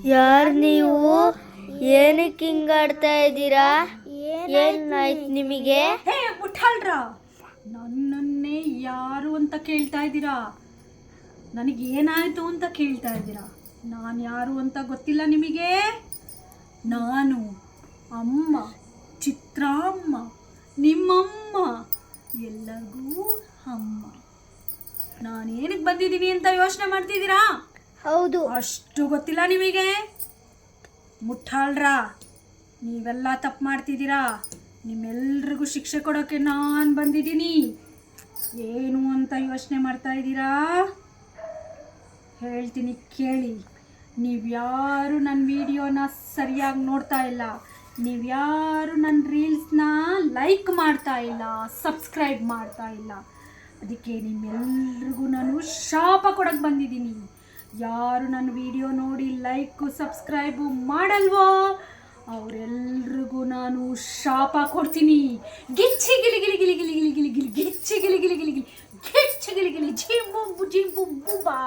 ಯಾರು ನೀವು? ಏನಕ್ಕೆ ಹಿಂಗಾಡ್ತಾ ಇದ್ದೀರಾ? ಏನಾಯ್ತು ನಿಮಗೆ? ಹೇ ಮುಟ್ಟಾಳ್ರ, ನನ್ನನ್ನೇ ಯಾರು ಅಂತ ಕೇಳ್ತಾ ಇದ್ದೀರಾ? ನನಗೇನಾಯಿತು ಅಂತ ಕೇಳ್ತಾ ಇದ್ದೀರಾ? ನಾನು ಯಾರು ಅಂತ ಗೊತ್ತಿಲ್ಲ ನಿಮಗೆ? ನಾನು ಅಮ್ಮ, ಚಿತ್ರಾಮ್ಮ, ನಿಮ್ಮಮ್ಮ, ಎಲ್ಲರಿಗೂ ಅಮ್ಮ. ನಾನೇನಕ್ಕೆ ಬಂದಿದ್ದೀನಿ ಅಂತ ಯೋಚನೆ ಮಾಡ್ತಿದ್ದೀರಾ? ಹೌದು. ಅಷ್ಟು ಗೊತ್ತಿಲ್ಲ ನಿಮಗೆ? ಮುಟ್ಟಾಳ್ರ, ನೀವೆಲ್ಲ ತಪ್ಪು ಮಾಡ್ತಿದ್ದೀರಾ. ನಿಮ್ಮೆಲ್ರಿಗೂ ಶಿಕ್ಷೆ ಕೊಡೋಕ್ಕೆ ನಾನು ಬಂದಿದ್ದೀನಿ. ಏನು ಅಂತ ಯೋಚನೆ ಮಾಡ್ತಾ ಇದ್ದೀರಾ? ಹೇಳ್ತೀನಿ ಕೇಳಿ. ನೀವ್ಯಾರು ನನ್ನ ವಿಡಿಯೋನ ಸರಿಯಾಗಿ ನೋಡ್ತಾ ಇಲ್ಲ, ನೀವ್ಯಾರು ನನ್ನ ರೀಲ್ಸ್ನ ಲೈಕ್ ಮಾಡ್ತಾ ಇಲ್ಲ, ಸಬ್ಸ್ಕ್ರೈಬ್ ಮಾಡ್ತಾ ಇಲ್ಲ. ಅದಕ್ಕೆ ನಿಮ್ಮೆಲ್ರಿಗೂ ನಾನು ಶಾಪ ಕೊಡೋಕ್ಕೆ ಬಂದಿದ್ದೀನಿ. ಯಾರು ನನ್ನ ವಿಡಿಯೋ ನೋಡಿ ಲೈಕು ಸಬ್ಸ್ಕ್ರೈಬು ಮಾಡಲ್ವೋ ಅವರೆಲ್ರಿಗೂ ನಾನು ಶಾಪ ಕೊಡ್ತೀನಿ. ಗಿಚ್ಚಿ ಗಿಲಿ ಗಿಲಿ ಗಿಲಿ ಗಿಲಿ ಗಿಲಿ ಗಿಲಿ ಗಿಲಿ ಗಿಚ್ಚಿ ಗಿಲಿ ಗಿಲಿ ಗಿಲಿ ಗಿಲಿ ಗಿಚ್ಚಿ ಗಿಲಿ ಗಿಲಿ ಜಿಂಬು ಜಿಂಬು ಬಾ.